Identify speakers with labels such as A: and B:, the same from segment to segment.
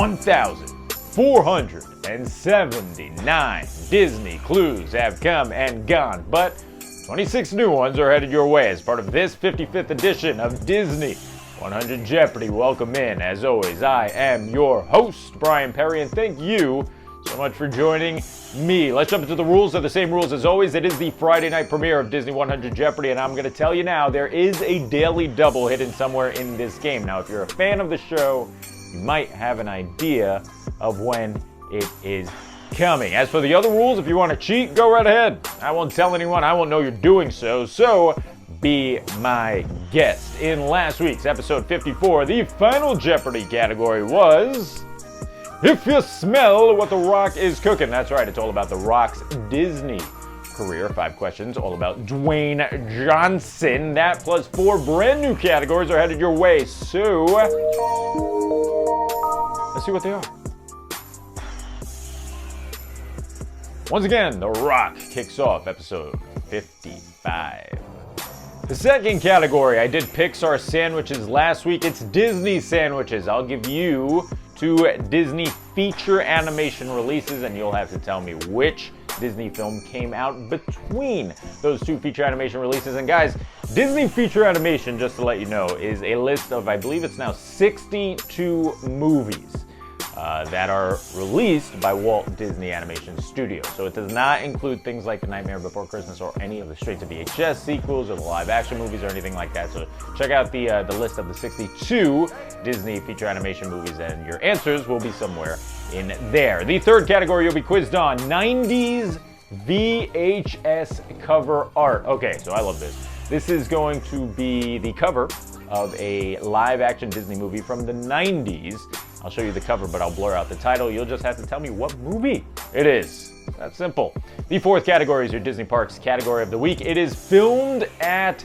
A: 1,479 Disney clues have come and gone, but 26 new ones are headed your way as part of this 55th edition of Disney 100 Jeopardy. Welcome in. As always, I am your host, Bryan Perri, and thank you so much for joining me. Let's jump into the rules. They're the same rules as always. It is the Friday night premiere of Disney 100 Jeopardy, and I'm going to tell you now, there is a daily double hidden somewhere in this game. Now, if you're a fan of the show, you might have an idea of when it is coming. As for the other rules, if you want to cheat, go right ahead. I won't tell anyone. I won't know you're doing so. So be my guest. In last week's episode 54, the final Jeopardy category was If You Smell What the Rock is Cooking. That's right, it's all about The Rock's Disney career. 5 questions, all about Dwayne Johnson. That plus 4 brand new categories are headed your way. So let's see what they are. Once again, The Rock kicks off episode 55. The second category, I did Pixar sandwiches last week. It's Disney sandwiches. I'll give you 2 Disney feature animation releases, and you'll have to tell me which Disney film came out between those 2 feature animation releases. And guys, Disney feature animation, just to let you know, is a list of, I believe it's now 62 movies that are released by Walt Disney Animation Studios. So it does not include things like The Nightmare Before Christmas or any of the straight-to-VHS sequels or the live-action movies or anything like that. So check out the list of the 62 Disney feature animation movies, and your answers will be somewhere in there. The third category you'll be quizzed on, 90s VHS cover art. Okay, so I love this. This is going to be the cover of a live-action Disney movie from the 90s. I'll show you the cover, but I'll blur out the title. You'll just have to tell me what movie it is. That's simple. The fourth category is your Disney Parks category of the week. It is filmed at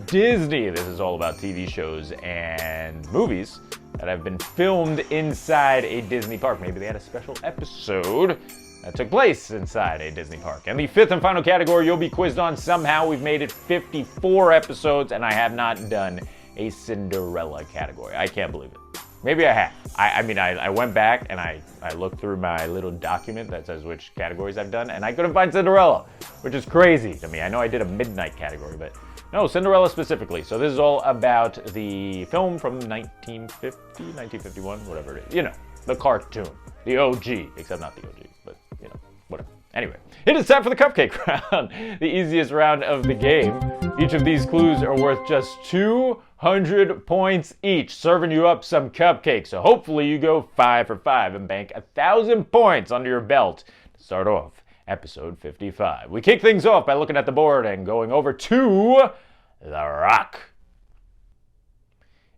A: Disney. This is all about TV shows and movies that have been filmed inside a Disney park. Maybe they had a special episode that took place inside a Disney park. And the fifth and final category you'll be quizzed on. Somehow we've made it 54 episodes, and I have not done a Cinderella category. I can't believe it. Maybe I have. I went back and I looked through my little document that says which categories I've done, and I couldn't find Cinderella, which is crazy to me. I know I did a midnight category, but no, Cinderella specifically. So this is all about the film from 1950, 1951, whatever it is. You know, the cartoon, the OG, except not the OG, but you know, whatever. Anyway, it is time for the cupcake round, the easiest round of the game. Each of these clues are worth just 200 points each, serving you up some cupcakes. So hopefully you go 5 for 5 and bank 1,000 points under your belt to start off episode 55. We kick things off by looking at the board and going over to The Rock.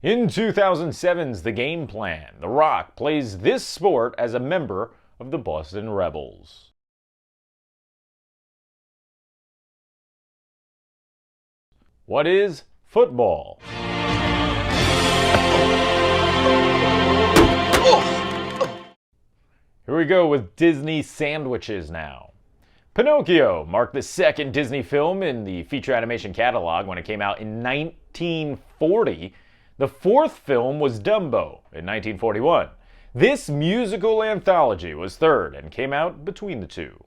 A: In 2007's The Game Plan, The Rock plays this sport as a member of the Boston Rebels. What is football? Here we go with Disney sandwiches now. Pinocchio marked the second Disney film in the feature animation catalog when it came out in 1940. The fourth film was Dumbo in 1941. This musical anthology was third and came out between the two.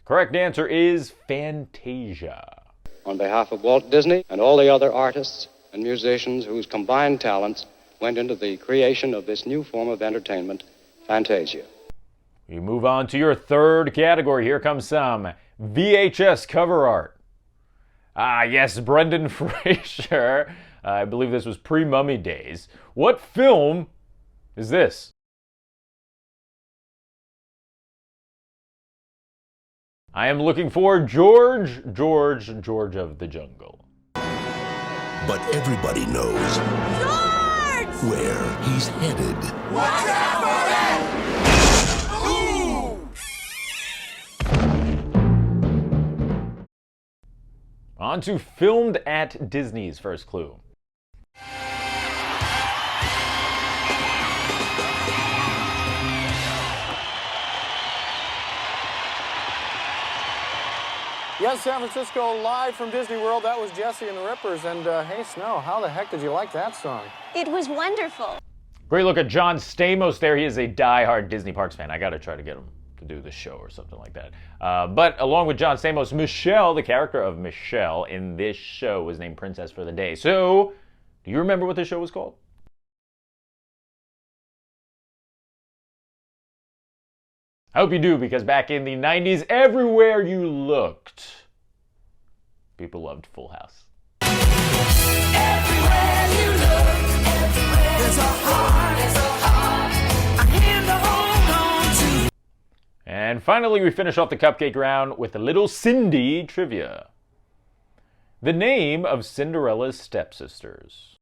A: Correct answer is Fantasia.
B: On behalf of Walt Disney and all the other artists and musicians whose combined talents went into the creation of this new form of entertainment, Fantasia.
A: We move on to your third category. Here comes some VHS cover art. Ah, yes, Brendan Fraser. I believe this was pre-Mummy days. What film is this? I am looking for George of the Jungle.
C: But everybody knows
D: George!
C: where he's headed.
D: Watch out for it! Ooh!
A: On to filmed at Disney's first clue.
E: Yes, San Francisco, live from Disney World. That was Jesse and the Rippers. And hey, Snow, how the heck did you like that song?
D: It was wonderful.
A: Great look at John Stamos there. He is a die-hard Disney Parks fan. I gotta try to get him to do this show or something like that. But along with John Stamos, Michelle, the character of Michelle in this show, was named Princess for the Day. So, do you remember what the show was called? I hope you do, because back in the 90s, everywhere you looked, people loved Full House.
F: Everywhere you look, everywhere there's a heart, a hand to hold on to.
A: And finally, we finish off the cupcake round with a little Cindy trivia. The name of Cinderella's stepsisters.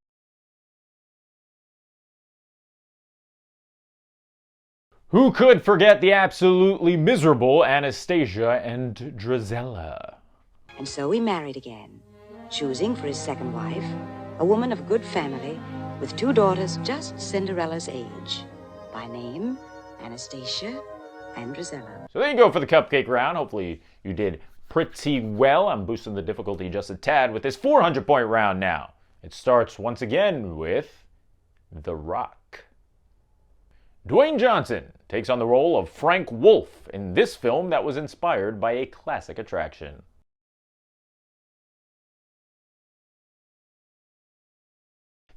A: Who could forget the absolutely miserable Anastasia and Drizella?
G: And so he married again, choosing for his second wife a woman of good family with 2 daughters just Cinderella's age, by name Anastasia and Drizella.
A: So there you go for the cupcake round. Hopefully you did pretty well. I'm boosting the difficulty just a tad with this 400-point round now. It starts once again with The Rock. Dwayne Johnson takes on the role of Frank Wolf in this film that was inspired by a classic attraction.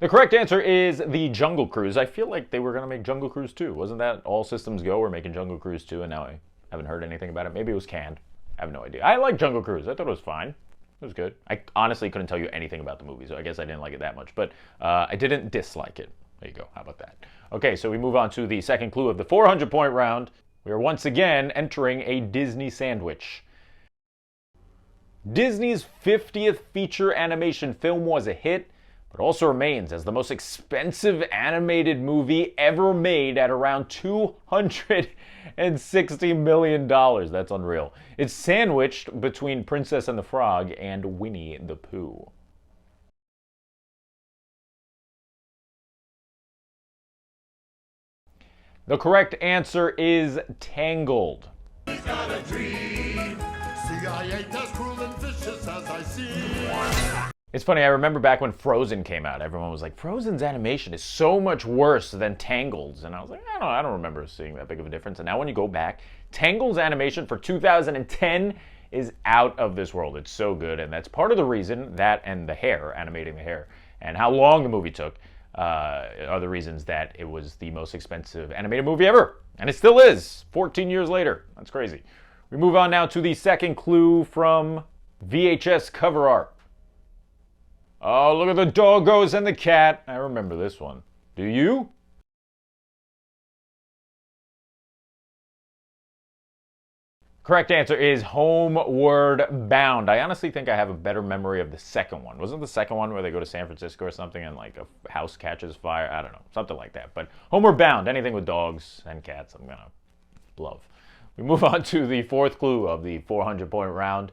A: The correct answer is The Jungle Cruise. I feel like they were going to make Jungle Cruise 2. Wasn't that All Systems Go? We're making Jungle Cruise 2, and now I haven't heard anything about it. Maybe it was canned. I have no idea. I like Jungle Cruise. I thought it was fine. It was good. I honestly couldn't tell you anything about the movie, so I guess I didn't like it that much. But I didn't dislike it. There you go. How about that? Okay, so we move on to the second clue of the 400-point round. We are once again entering a Disney sandwich. Disney's 50th feature animation film was a hit, but also remains as the most expensive animated movie ever made at around $260 million. That's unreal. It's sandwiched between Princess and the Frog and Winnie the Pooh. The correct answer is Tangled.
H: He's got a dream. CIA does cruel and vicious as I see.
A: It's funny, I remember back when Frozen came out, everyone was like, Frozen's animation is so much worse than Tangled's. And I was like, I don't remember seeing that big of a difference. And now when you go back, Tangled's animation for 2010 is out of this world. It's so good. And that's part of the reason that, and the hair, animating the hair, and how long the movie took, are the reasons that it was the most expensive animated movie ever. And it still is, 14 years later. That's crazy. We move on now to the second clue from VHS cover art. Oh, look at the doggos and the cat. I remember this one. Do you? Correct answer is Homeward Bound. I honestly think I have a better memory of the second one. Wasn't the second one where they go to San Francisco or something and like a house catches fire? I don't know, something like that. But Homeward Bound, anything with dogs and cats, I'm gonna love. We move on to the fourth clue of the 400-point round.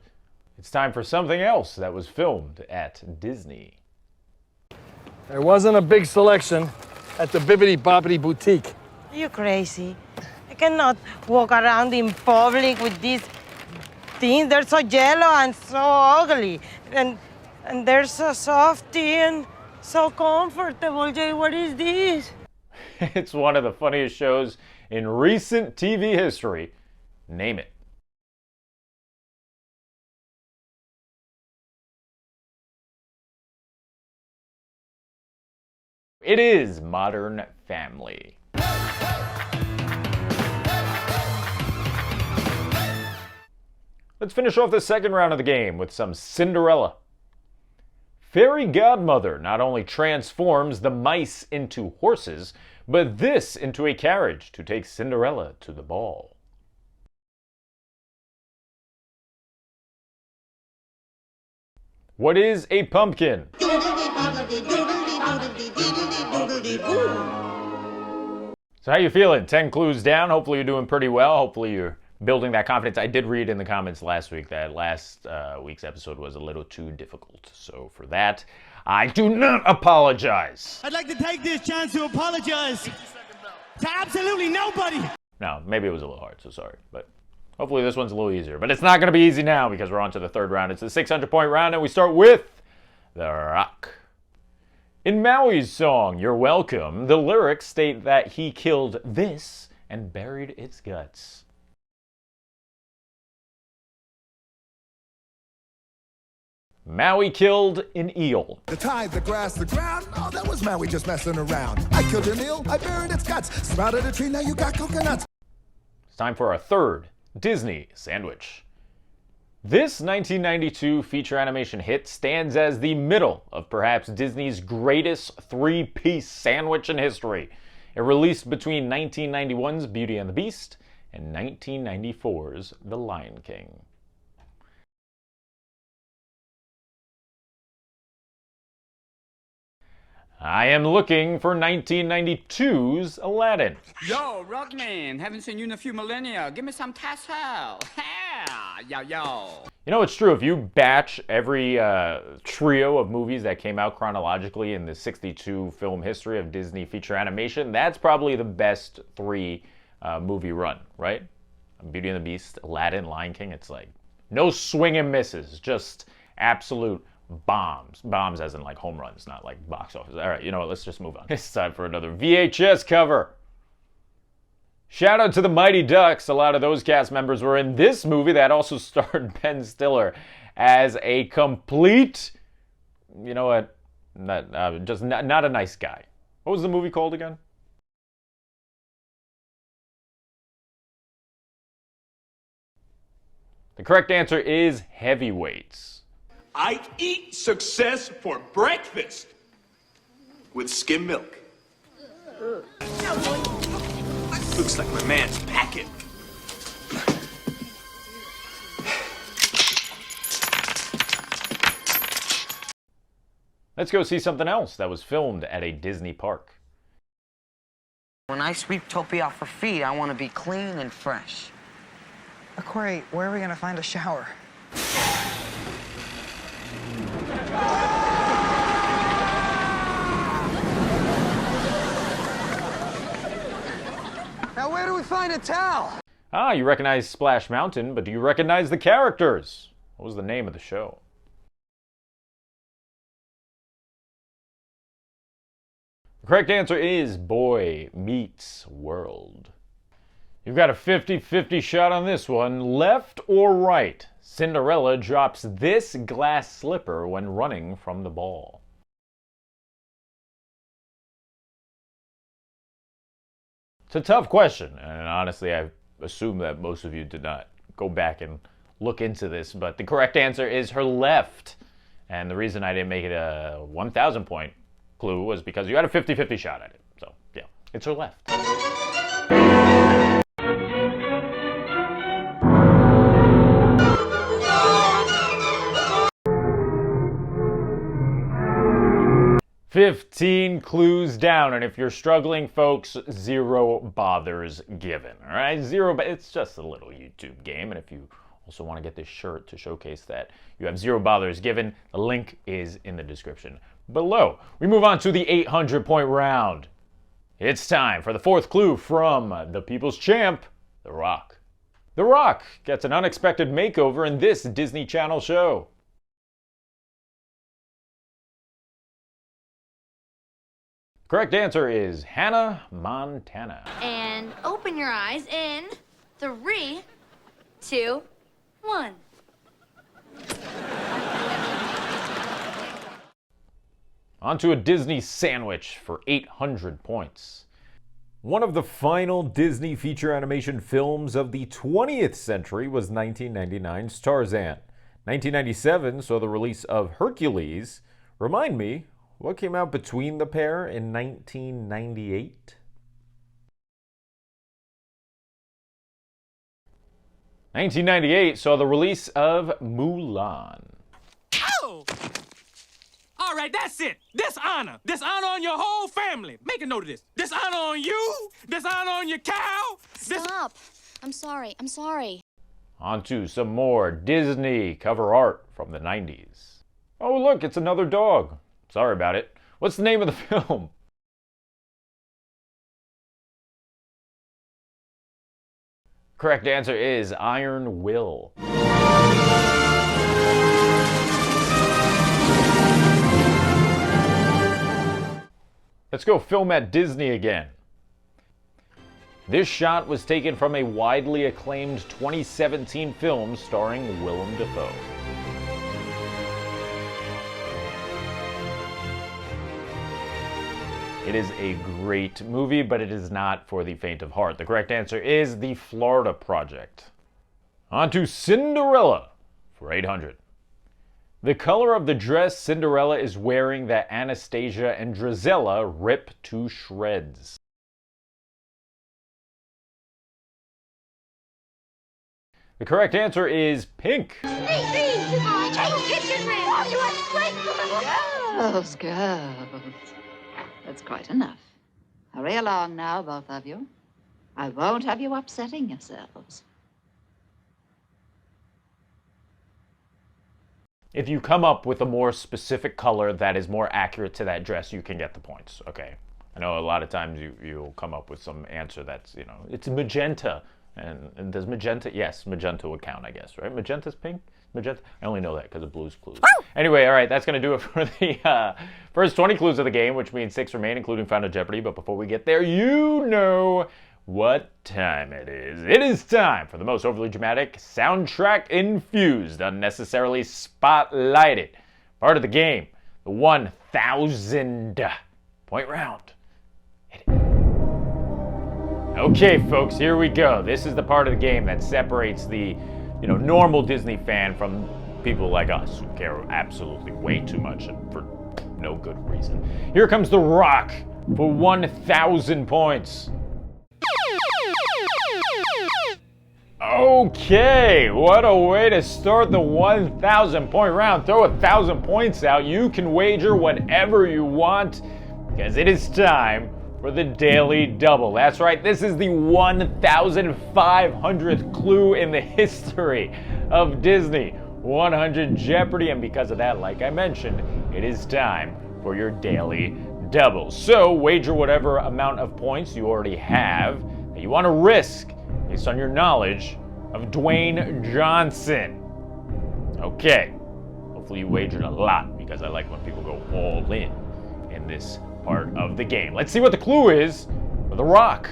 A: It's time for something else that was filmed at Disney.
E: There wasn't a big selection at the Bibbidi Bobbidi Boutique.
I: Are you crazy? I cannot walk around in public with these things. They're so yellow and so ugly. And they're so softy and so comfortable. Jay, what is this?
A: It's one of the funniest shows in recent TV history. Name it. It is Modern Family. Let's finish off the second round of the game with some Cinderella. Fairy Godmother not only transforms the mice into horses, but this into a carriage to take Cinderella to the ball. What is a pumpkin? So how you feeling? 10 clues down. Hopefully you're doing pretty well. Hopefully you're building that confidence. I did read in the comments last week that last week's episode was a little too difficult. So for that, I do not apologize.
J: I'd like to take this chance to apologize to absolutely nobody.
A: No, maybe it was a little hard, so sorry. But Hopefully this one's a little easier, but it's not going to be easy now because we're on to the third round. It's the 600-point round, and we start with The Rock. In Maui's song, You're Welcome, the lyrics state that he killed this and buried its guts. Maui killed an eel.
H: The tide, the grass, the ground. Oh, that was Maui just messing around. I killed an eel, I buried its guts. Sprouted a tree, now you got coconuts.
A: It's time for our third Disney sandwich. This 1992 feature animation hit stands as the middle of perhaps Disney's greatest three-piece sandwich in history. It released between 1991's Beauty and the Beast and 1994's The Lion King. I am looking for 1992's Aladdin.
J: Yo, Rockman, haven't seen you in a few millennia. Give me some tassel. Ha! Yo, yo.
A: You know, it's true. If you batch every trio of movies that came out chronologically in the 62 film history of Disney feature animation, that's probably the best three movie run, right? Beauty and the Beast, Aladdin, Lion King. It's like no swing and misses, just absolute bombs. Bombs as in like home runs, not like box office. All right, you know what? Let's just move on. It's time for another VHS cover. Shout out to the Mighty Ducks. A lot of those cast members were in this movie that also starred Ben Stiller as a complete, you know what, not a nice guy. What was the movie called again? The correct answer is Heavyweights.
K: I eat success for breakfast with skim milk. Looks like my man's packing.
A: Let's go see something else that was filmed at a Disney park.
L: When I sweep Topi off her feet, I want to be clean and fresh.
M: Corey, where are we going to find a shower?
L: Now, where do we find a towel?
A: Ah, you recognize Splash Mountain, but do you recognize the characters? What was the name of the show? The correct answer is Boy Meets World. You've got a 50-50 shot on this one. Left or right? Cinderella drops this glass slipper when running from the ball. It's a tough question, and honestly, I assume that most of you did not go back and look into this, but the correct answer is her left. And the reason I didn't make it a 1,000-point clue was because you had a 50-50 shot at it. So, yeah, it's her left. $15 clues down, and if you're struggling, folks, 0 bothers given. All right, it's just a little YouTube game, and if you also want to get this shirt to showcase that you have 0 bothers given, the link is in the description below. We move on to the 800-point round. It's time for the fourth clue from the People's Champ, The Rock. The Rock gets an unexpected makeover in this Disney Channel show. Correct answer is Hannah Montana.
D: And open your eyes in 3, 2, 1.
A: On to a Disney sandwich for 800 points. One of the final Disney feature animation films of the 20th century was 1999's Tarzan. 1997 saw the release of Hercules. Remind me, what came out between the pair in 1998? 1998 saw the release of Mulan.
N: Oh! All right, that's it. Dishonor. Dishonor on your whole family. Make a note of this. Dishonor on you. Dishonor on your cow.
D: Stop. I'm sorry. I'm sorry.
A: On to some more Disney cover art from the 90s. Oh, look, it's another dog. Sorry about it. What's the name of the film? Correct answer is Iron Will. Let's go film at Disney again. This shot was taken from a widely acclaimed 2017 film starring Willem Dafoe. It is a great movie, but it is not for the faint of heart. The correct answer is The Florida Project. On to Cinderella for 800. The color of the dress Cinderella is wearing that Anastasia and Drizella rip to shreds. The correct answer is pink.
O: Girls, girls. That's quite enough. Hurry along now, both of you. I won't have you upsetting yourselves.
A: If you come up with a more specific color that is more accurate to that dress, you can get the points, okay? I know a lot of times you'll come up with some answer that's, it's magenta. And does magenta? Yes, magenta would count, I guess, right? Magenta's pink? Magenta? I only know that because of Blue's Clues. Anyway, all right, that's going to do it for the first 20 clues of the game, which means 6 remain, including Final Jeopardy. But before we get there, you know what time it is. It is time for the most overly dramatic, soundtrack-infused, unnecessarily spotlighted part of the game, the 1,000-point round. Okay, folks, here we go. This is the part of the game that separates the, normal Disney fan from people like us who care absolutely way too much and for no good reason. Here comes The Rock for 1,000 points. Okay, what a way to start the 1,000-point round. Throw 1,000 points out. You can wager whatever you want because it is time for the Daily Double. That's right, this is the 1,500th clue in the history of Disney 100 Jeopardy, and because of that, like I mentioned, it is time for your Daily Double. So wager whatever amount of points you already have that you want to risk based on your knowledge of Dwayne Johnson. Okay, hopefully you wagered a lot because I like when people go all in this part of the game. Let's see what the clue is for The Rock.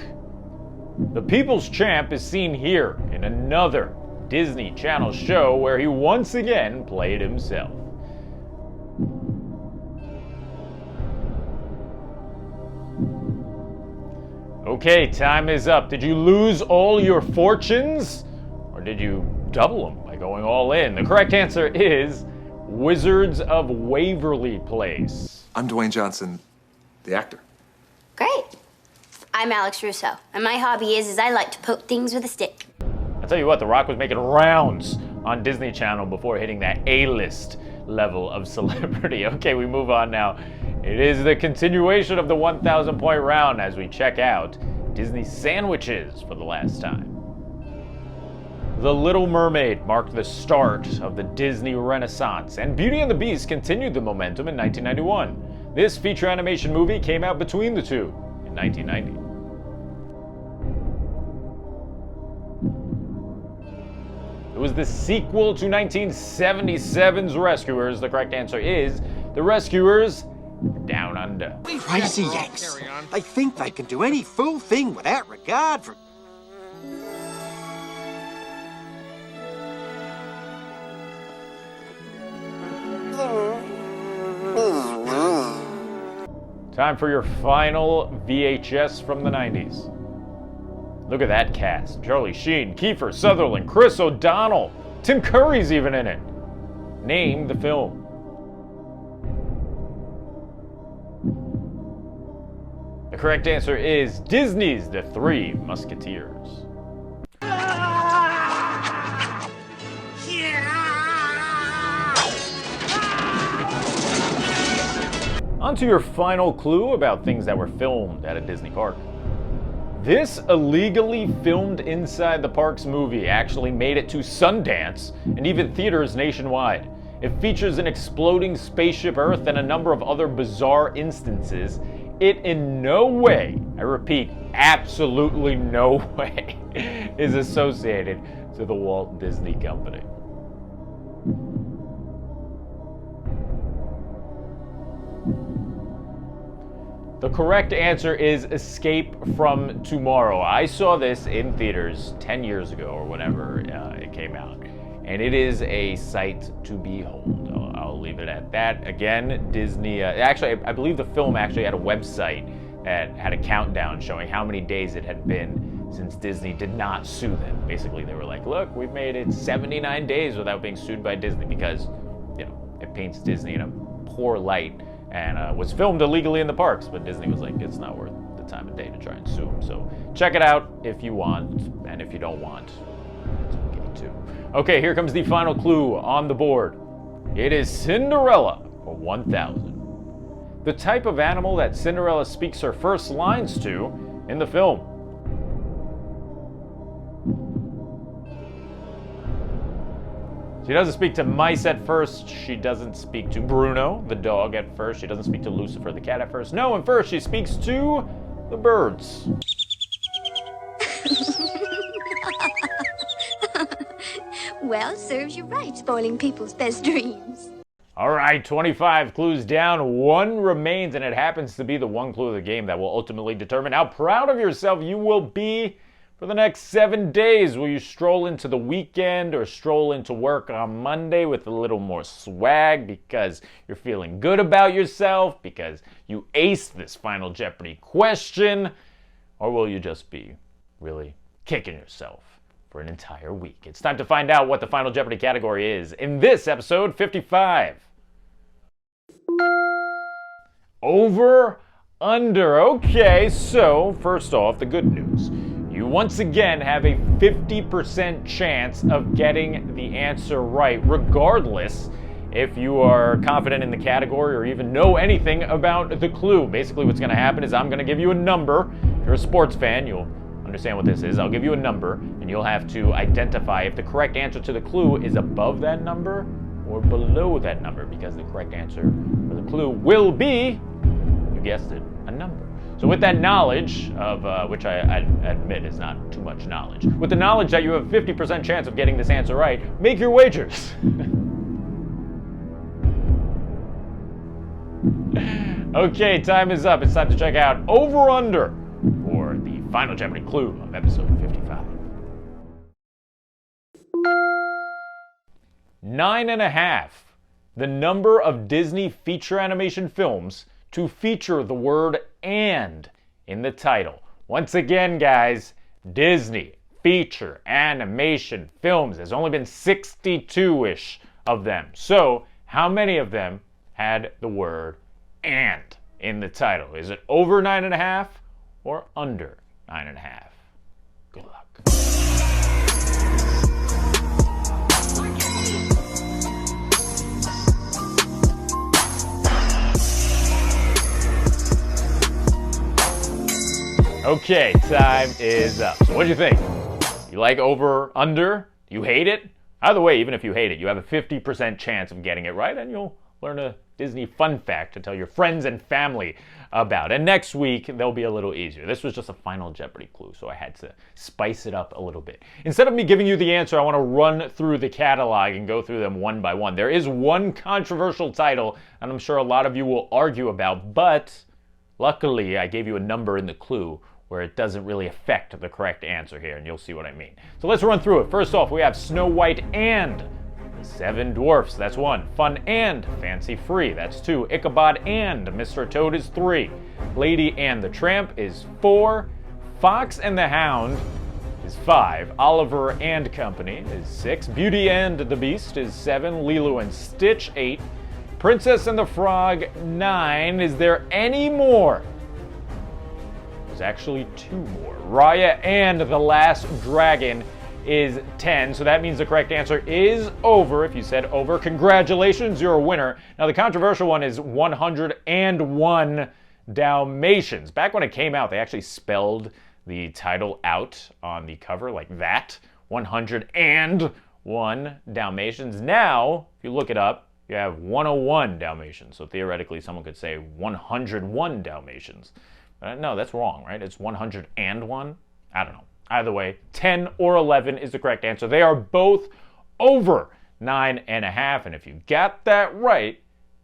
A: The People's Champ is seen here in another Disney Channel show where he once again played himself. Okay, time is up. Did you lose all your fortunes? Or did you double them by going all in? The correct answer is Wizards of Waverly Place.
P: I'm Dwayne Johnson, the actor.
Q: Great. I'm Alex Russo, and my hobby is I like to poke things with a stick.
A: I'll tell you what, The Rock was making rounds on Disney Channel before hitting that A-list level of celebrity. Okay, we move on now. It is the continuation of the 1,000-point round as we check out Disney sandwiches for the last time. The Little Mermaid marked the start of the Disney Renaissance, and Beauty and the Beast continued the momentum in 1991. This feature animation movie came out between the two in 1990. It was the sequel to 1977's Rescuers. The correct answer is The Rescuers Down Under.
R: Crazy Yanks. They think they can do any fool thing without regard for...
A: Time for your final VHS from the 90s. Look at that cast. Charlie Sheen, Kiefer Sutherland, Chris O'Donnell. Tim Curry's even in it. Name the film. The correct answer is Disney's The Three Musketeers. On to your final clue about things that were filmed at a Disney park. This illegally filmed inside the parks movie actually made it to Sundance and even theaters nationwide. It features an exploding spaceship Earth and a number of other bizarre instances it in no way, I repeat, absolutely no way, is associated to the Walt Disney Company. The correct answer is Escape from Tomorrow. I saw this in theaters 10 years ago or whenever it came out, and it is a sight to behold. I'll leave it at that. Again, Disney, actually, I believe the film actually had a website that had a countdown showing how many days it had been since Disney did not sue them. Basically, they were like, look, we've made it 79 days without being sued by Disney because, you know, it paints Disney in a poor light. And was filmed illegally in the parks, but Disney was like, it's not worth the time of day to try and sue them. So check it out if you want, and if you don't want, it's okay too. Okay, here comes the final clue on the board. It is Cinderella for 1,000. The type of animal that Cinderella speaks her first lines to in the film. She doesn't speak to mice at first. She doesn't speak to Bruno, the dog, at first. She doesn't speak to Lucifer, the cat, at first. No, and first she speaks to the birds.
S: Well, serves you right, spoiling people's best dreams.
A: All right, 25 clues down. One remains, and it happens to be the one clue of the game that will ultimately determine how proud of yourself you will be for the next 7 days. Will you stroll into the weekend or stroll into work on Monday with a little more swag because you're feeling good about yourself, because you aced this Final Jeopardy question? Or will you just be really kicking yourself for an entire week? It's time to find out what the Final Jeopardy category is in this episode 55. Over, under. Okay, so first off, the good news. You once again have a 50% chance of getting the answer right, regardless if you are confident in the category or even know anything about the clue. Basically, what's going to happen is I'm going to give you a number. If you're a sports fan, you'll understand what this is. I'll give you a number, and you'll have to identify if the correct answer to the clue is above that number or below that number, because the correct answer for the clue will be, you guessed it, a number. So with that knowledge of, which I admit is not too much knowledge, with the knowledge that you have a 50% chance of getting this answer right, make your wagers. Okay, time is up. It's time to check out Over Under for the Final Jeopardy clue of episode 55. 9.5. The number of Disney feature animation films to feature the word "and" in the title. Once again, guys, Disney feature animation films. There's only been 62-ish of them. So, how many of them had the word "and" in the title? Is it over 9.5 or under 9.5? Good luck. Okay, time is up. So what do you think? You like over, under? You hate it? Either way, even if you hate it, you have a 50% chance of getting it right, and you'll learn a Disney fun fact to tell your friends and family about. And next week, they'll be a little easier. This was just a Final Jeopardy clue, so I had to spice it up a little bit. Instead of me giving you the answer, I want to run through the catalog and go through them one by one. There is one controversial title, and I'm sure a lot of you will argue about, but luckily, I gave you a number in the clue where it doesn't really affect the correct answer here, and you'll see what I mean. So let's run through it. First off, we have Snow White and the Seven Dwarfs. That's 1. Fun and Fancy Free. That's 2. Ichabod and Mr. Toad is 3. Lady and the Tramp is 4. Fox and the Hound is 5. Oliver and Company is 6. Beauty and the Beast is 7. Lilo and Stitch, 8. Princess and the Frog, 9. Is there any more? There's actually 2 more. Raya and the Last Dragon is 10, so that means the correct answer is over. If you said over, congratulations, you're a winner. Now the controversial one is 101 Dalmatians. Back when it came out, they actually spelled the title out on the cover like that, 101 Dalmatians. Now, if you look it up, you have 101 Dalmatians. So theoretically, someone could say 101 Dalmatians. No, that's wrong, right? It's 101? I don't know. Either way, 10 or 11 is the correct answer. They are both over 9.5. And if you got that right,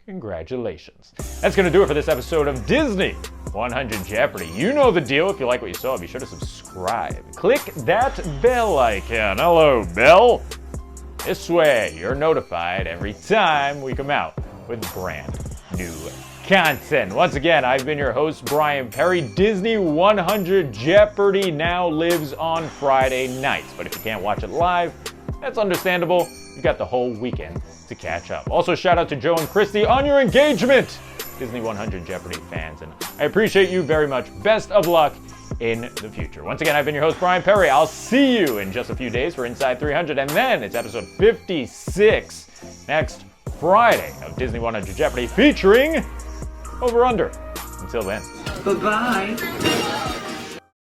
A: congratulations. That's going to do it for this episode of Disney 100 Jeopardy. You know the deal. If you like what you saw, be sure to subscribe. Click that bell icon. Hello, bell. This way, you're notified every time we come out with brand new content. Once again, I've been your host, Bryan Perri. Disney 100 Jeopardy now lives on Friday nights. But if you can't watch it live, that's understandable. You've got the whole weekend to catch up. Also, shout out to Joe and Christy on your engagement, Disney 100 Jeopardy fans. And I appreciate you very much. Best of luck in the future. Once again, I've been your host, Bryan Perri. I'll see you in just a few days for Inside 300. And then it's episode 56 next Friday of Disney 100 Jeopardy featuring Over Under. Until then.
F: Bye-bye.